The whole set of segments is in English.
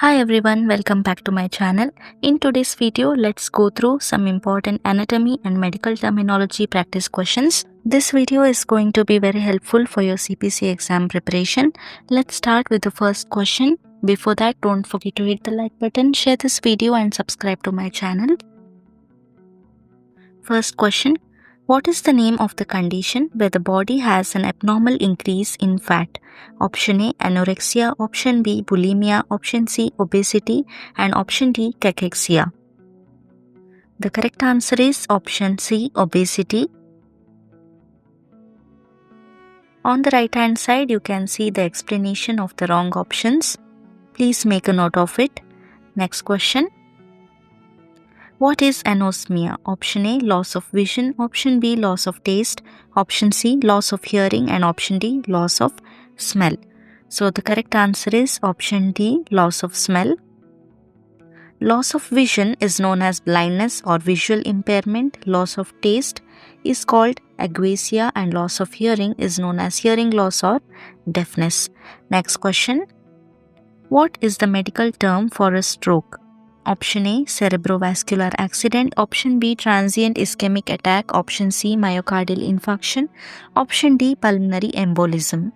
Hi everyone, welcome back to my channel. In today's video, let's go through some important anatomy and medical terminology practice questions. This video is going to be very helpful for your CPC exam preparation. Let's start with the first question. Before that, don't forget to hit the like button, share this video and subscribe to my channel. First question. What is the name of the condition where the body has an abnormal increase in fat? Option A, anorexia. Option B, bulimia. Option C, obesity. And option D, cachexia. The correct answer is option C, obesity. On the right hand side, you can see the explanation of the wrong options. Please make a note of it. Next question. What is anosmia? Option A, loss of vision. Option B, loss of taste. Option C, loss of hearing. And option D, loss of smell. So the correct answer is option D, loss of smell. Loss of vision is known as blindness or visual impairment. Loss of taste is called ageusia and loss of hearing is known as hearing loss or deafness. Next question. What is the medical term for a stroke? Option A, cerebrovascular accident. Option B, transient ischemic attack. Option C, myocardial infarction. Option D, pulmonary embolism.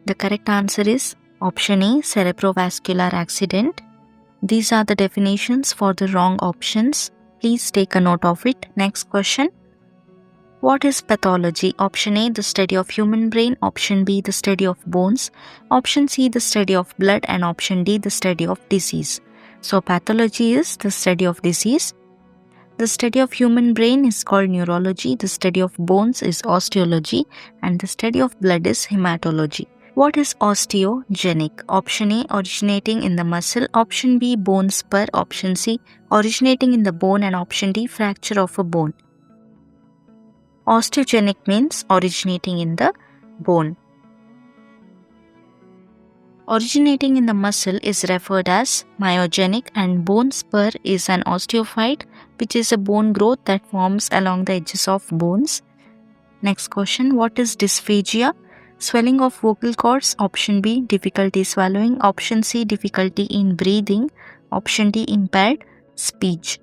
The correct answer is option A, cerebrovascular accident. These are the definitions for the wrong options. Please take a note of it. Next question. What is pathology? Option A, the study of human brain. Option B, the study of bones. Option C, the study of blood. And option D, the study of disease. So pathology is the study of disease. The study of human brain is called neurology. The study of bones is osteology. And the study of blood is hematology. What is osteogenic? Option A, originating in the muscle. Option B, bone spur. Option C, originating in the bone. And option D, fracture of a bone. Osteogenic means originating in the bone. Originating in the muscle is referred as myogenic and bone spur is an osteophyte which is a bone growth that forms along the edges of bones. Next question. What is dysphagia? Swelling of vocal cords. Option B, difficulty swallowing. Option C, difficulty in breathing. Option D, impaired speech.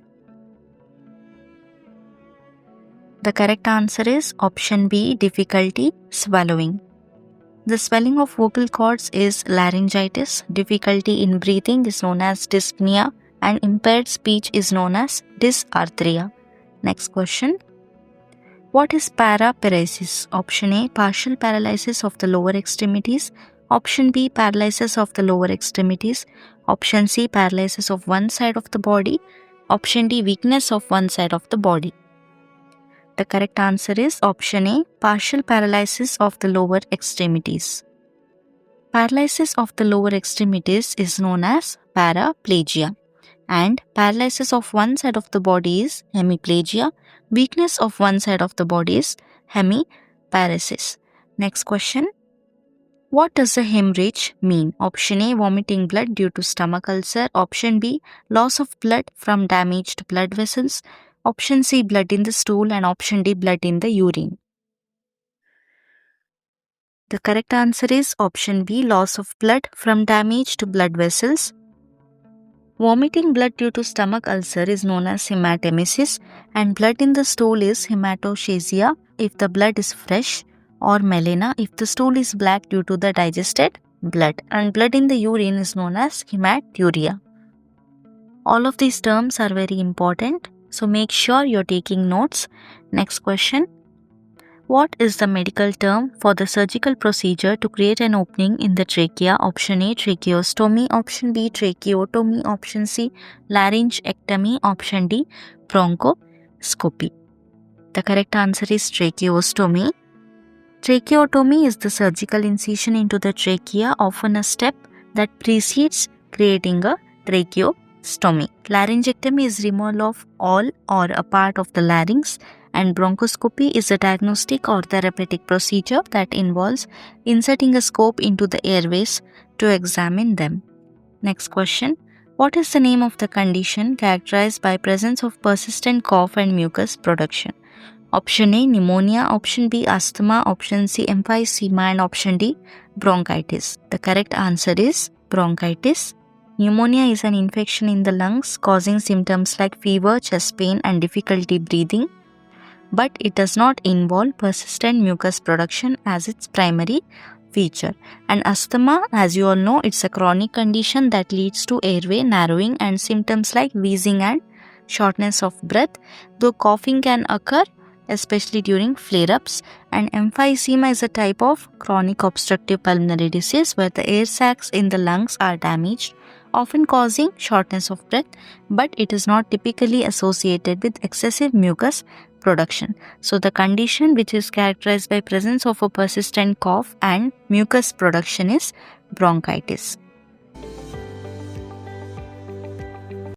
The correct answer is option B, difficulty swallowing. The swelling of vocal cords is laryngitis. Difficulty in breathing is known as dyspnea and impaired speech is known as dysarthria. Next question. What is paraparesis? Option A, partial paralysis of the lower extremities. Option B, paralysis of the lower extremities. Option C, paralysis of one side of the body. Option D, weakness of one side of the body. The correct answer is option A, partial paralysis of the lower extremities. Paralysis of the lower extremities is known as paraplegia and paralysis of one side of the body is hemiplegia. Weakness of one side of the body is hemiparesis. Next question. What does a hemorrhage mean? Option A, vomiting blood due to stomach ulcer. Option B, loss of blood from damaged blood vessels. Option C, blood in the stool. And option D, blood in the urine. The correct answer is option B, loss of blood from damaged blood vessels. Vomiting blood due to stomach ulcer is known as hematemesis and blood in the stool is hematochezia if the blood is fresh or melena if the stool is black due to the digested blood, and blood in the urine is known as hematuria. All of these terms are very important, so make sure you're taking notes. Next question. What is the medical term for the surgical procedure to create an opening in the trachea? Option A, tracheostomy. Option B, tracheotomy. Option C, laryngectomy. Option D, bronchoscopy. The correct answer is tracheostomy. Tracheotomy is the surgical incision into the trachea, often a step that precedes creating a tracheostomy. Laryngectomy is removal of all or a part of the larynx, and bronchoscopy is a diagnostic or therapeutic procedure that involves inserting a scope into the airways to examine them. Next question. What is the name of the condition characterized by presence of persistent cough and mucus production? Option A, pneumonia. Option B, asthma. Option C, emphysema. And option D, bronchitis. The correct answer is bronchitis. Pneumonia is an infection in the lungs causing symptoms like fever, chest pain, and difficulty breathing, but it does not involve persistent mucus production as its primary feature. And asthma, as you all know, it's a chronic condition that leads to airway narrowing and symptoms like wheezing and shortness of breath, though coughing can occur especially during flare-ups. And emphysema is a type of chronic obstructive pulmonary disease where the air sacs in the lungs are damaged, often causing shortness of breath, but it is not typically associated with excessive mucus production. So the condition which is characterized by presence of a persistent cough and mucus production is bronchitis.